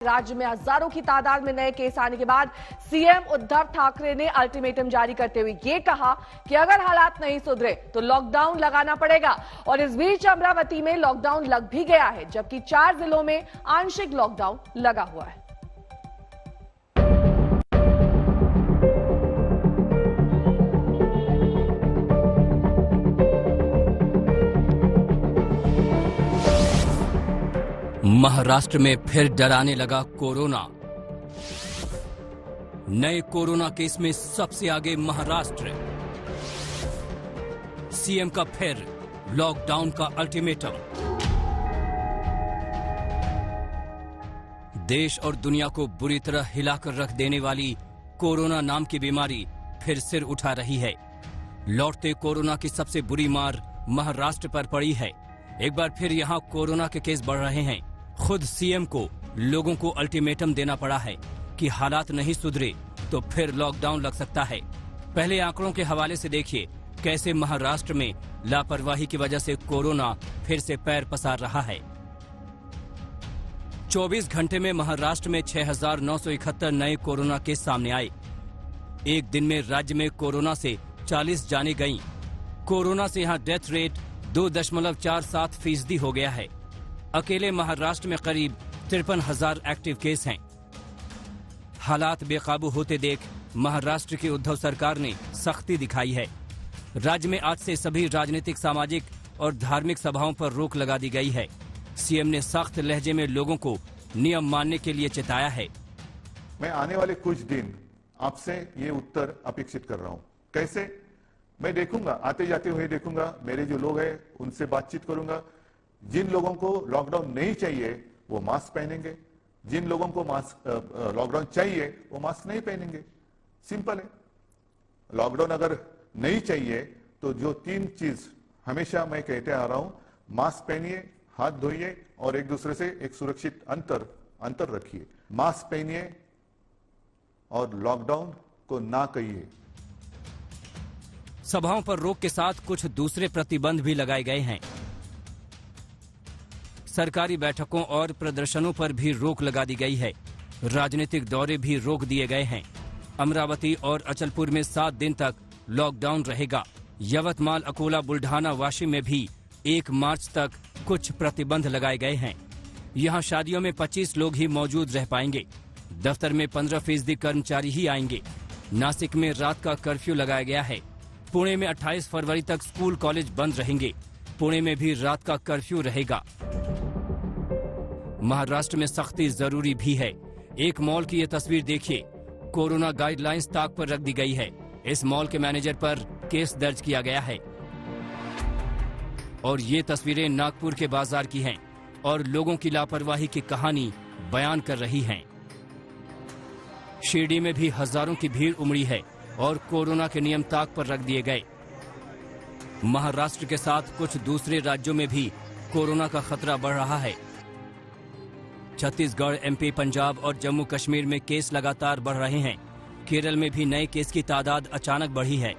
राज्य में हजारों की तादाद में नए केस आने के बाद सीएम उद्धव ठाकरे ने अल्टीमेटम जारी करते हुए यह कहा कि अगर हालात नहीं सुधरे तो लॉकडाउन लगाना पड़ेगा। और इस बीच अमरावती में लॉकडाउन लग भी गया है, जबकि 4 जिलों में आंशिक लॉकडाउन लगा हुआ है। महाराष्ट्र में फिर डराने लगा कोरोना। नए कोरोना केस में सबसे आगे महाराष्ट्र। सीएम का फिर लॉकडाउन का अल्टीमेटम। देश और दुनिया को बुरी तरह हिलाकर रख देने वाली कोरोना नाम की बीमारी फिर सिर उठा रही है। लौटते कोरोना की सबसे बुरी मार महाराष्ट्र पर पड़ी है। एक बार फिर यहां कोरोना के केस बढ़ रहे हैं। खुद सीएम को लोगों को अल्टीमेटम देना पड़ा है कि हालात नहीं सुधरे तो फिर लॉकडाउन लग सकता है। पहले आंकड़ों के हवाले से देखिए कैसे महाराष्ट्र में लापरवाही की वजह से कोरोना फिर से पैर पसार रहा है। 24 घंटे में महाराष्ट्र में 6,971 नए कोरोना केस सामने आए। एक दिन में राज्य में कोरोना से 40 जानें गईं। कोरोना से यहां डेथ रेट 2.47% हो गया है। अकेले महाराष्ट्र में करीब 53,000 एक्टिव केस हैं। हालात बेकाबू होते देख महाराष्ट्र की उद्धव सरकार ने सख्ती दिखाई है। राज्य में आज से सभी राजनीतिक, सामाजिक और धार्मिक सभाओं पर रोक लगा दी गई है। सीएम ने सख्त लहजे में लोगों को नियम मानने के लिए चेताया है। मैं आने वाले कुछ दिन आपसे ये उत्तर अपेक्षित कर रहा हूं। कैसे? मैं देखूंगा, आते जाते हुए देखूंगा, मेरे जो लोग हैं उनसे बातचीत करूंगा। जिन लोगों को लॉकडाउन नहीं चाहिए वो मास्क पहनेंगे, जिन लोगों को मास्क लॉकडाउन चाहिए वो मास्क नहीं पहनेंगे। सिंपल है। लॉकडाउन अगर नहीं चाहिए तो जो 3 चीज हमेशा मैं कहते आ रहा हूं, मास्क पहनिए, हाथ धोइए और एक दूसरे से एक सुरक्षित अंतर रखिए। मास्क पहनिए और लॉकडाउन को ना कहिए। सभाओं पर रोक के साथ कुछ दूसरे प्रतिबंध भी लगाए गए हैं। सरकारी बैठकों और प्रदर्शनों पर भी रोक लगा दी गई है। राजनीतिक दौरे भी रोक दिए गए हैं। अमरावती और अचलपुर में 7 दिन तक लॉकडाउन रहेगा। यवतमाल, अकोला, बुल्ढाना, वाशिम में भी 1 मार्च तक कुछ प्रतिबंध लगाए गए हैं। यहां शादियों में 25 लोग ही मौजूद रह पाएंगे। दफ्तर में 15% कर्मचारी ही आएंगे। नासिक में रात का कर्फ्यू लगाया गया है। पुणे में 28 फरवरी तक स्कूल, कॉलेज बंद रहेंगे। पुणे में भी रात का कर्फ्यू रहेगा। महाराष्ट्र में सख्ती जरूरी भी है। एक मॉल की ये तस्वीर देखिए। कोरोना गाइडलाइंस ताक पर रख दी गई है। इस मॉल के मैनेजर पर केस दर्ज किया गया है। और ये तस्वीरें नागपुर के बाजार की हैं और लोगों की लापरवाही की कहानी बयान कर रही हैं। शिरडी में भी हजारों की भीड़ उमड़ी है और कोरोना के नियम ताक पर रख दिए गए। महाराष्ट्र के साथ कुछ दूसरे राज्यों में भी कोरोना का खतरा बढ़ रहा है। छत्तीसगढ़, एमपी, पंजाब और जम्मू कश्मीर में केस लगातार बढ़ रहे हैं। केरल में भी नए केस की तादाद अचानक बढ़ी है।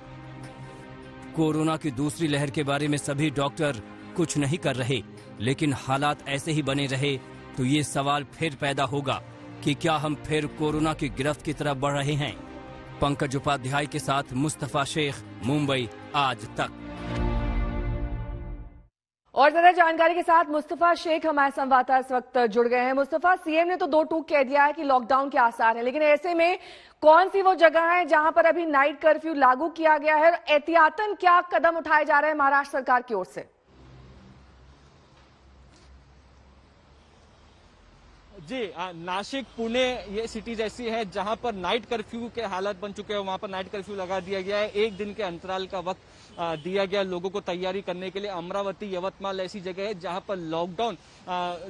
कोरोना की दूसरी लहर के बारे में सभी डॉक्टर कुछ नहीं कर रहे, लेकिन हालात ऐसे ही बने रहे तो ये सवाल फिर पैदा होगा कि क्या हम फिर कोरोना की गिरफ्त की तरफ बढ़ रहे हैं। पंकज उपाध्याय के साथ मुस्तफा शेख, मुंबई आज तक। और ज्यादा जानकारी के साथ मुस्तफा शेख हमारे संवाददाता इस वक्त जुड़ गए हैं। मुस्तफा, सीएम ने तो 2 टूक कह दिया है कि लॉकडाउन के आसार हैं, लेकिन ऐसे में कौन सी वो जगह है जहां पर अभी नाइट कर्फ्यू लागू किया गया है? एहतियातन क्या कदम उठाए जा रहे हैं महाराष्ट्र सरकार की ओर से? जी, नासिक, पुणे ये सिटीज ऐसी है जहां पर नाइट कर्फ्यू के हालात बन चुके हैं। वहां पर नाइट कर्फ्यू लगा दिया गया है। 1 दिन के अंतराल का वक्त दिया गया लोगों को तैयारी करने के लिए। अमरावती, यवतमाल ऐसी जगह है जहां पर लॉकडाउन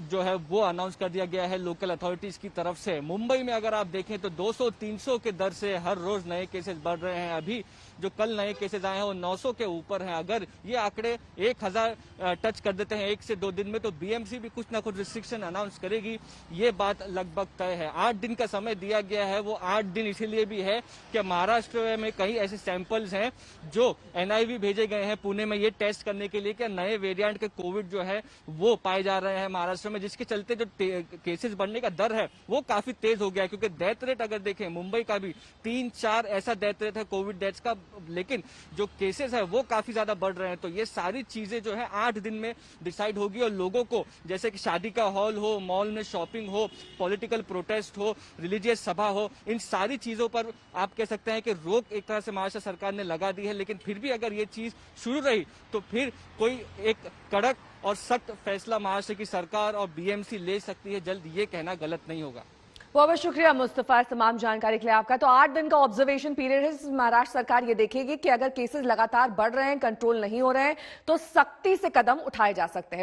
जो है वो अनाउंस कर दिया गया है लोकल अथॉरिटीज की तरफ से। मुंबई में अगर आप देखें तो 200-300 के दर से हर रोज नए केसेस बढ़ रहे हैं। अभी जो कल नए केसेस आए हैं वो 900 के ऊपर हैं। अगर ये आंकड़े 1000 टच कर देते हैं 1 से 2 दिन में, तो बीएमसी भी कुछ ना कुछ रिस्ट्रिक्शन अनाउंस करेगी, ये बात लगभग तय है। 8 दिन का समय दिया गया है, वो 8 दिन इसीलिए भी है कि महाराष्ट्र में कई ऐसे सैंपल्स हैं जो एनआईवी भेजे गए हैं पुणे में ये टेस्ट करने के लिए कि नए वेरिएंट के कोविड जो है वो पाए जा रहे हैं महाराष्ट्र में, जिसके चलते जो केसेस बढ़ने का दर है वो काफी तेज हो गया है। क्योंकि डेथ रेट अगर देखें मुंबई का भी 3-4 ऐसा डेथ रेट है कोविड डेथ्स का, लेकिन जो केसेस है वो काफी ज्यादा बढ़ रहे हैं। तो ये सारी चीजें जो है 8 दिन में डिसाइड होगी, और लोगों को जैसे कि शादी का हॉल हो, मॉल में शॉपिंग हो, पॉलिटिकल प्रोटेस्ट हो, रिलीजियस सभा हो, इन सारी चीजों पर आप कह सकते हैं कि रोक एक तरह से महाराष्ट्र सरकार ने लगा दी है। लेकिन फिर भी अगर ये चीज शुरू रही तो फिर कोई एक कड़क और सख्त फैसला महाराष्ट्र की सरकार और बीएमसी ले सकती है जल्द, ये कहना गलत नहीं होगा। बहुत बहुत शुक्रिया मुस्तफा तमाम जानकारी के लिए आपका। तो 8 दिन का ऑब्जर्वेशन पीरियड है। महाराष्ट्र सरकार ये देखेगी कि अगर केसेस लगातार बढ़ रहे हैं, कंट्रोल नहीं हो रहे हैं, तो सख्ती से कदम उठाए जा सकते हैं।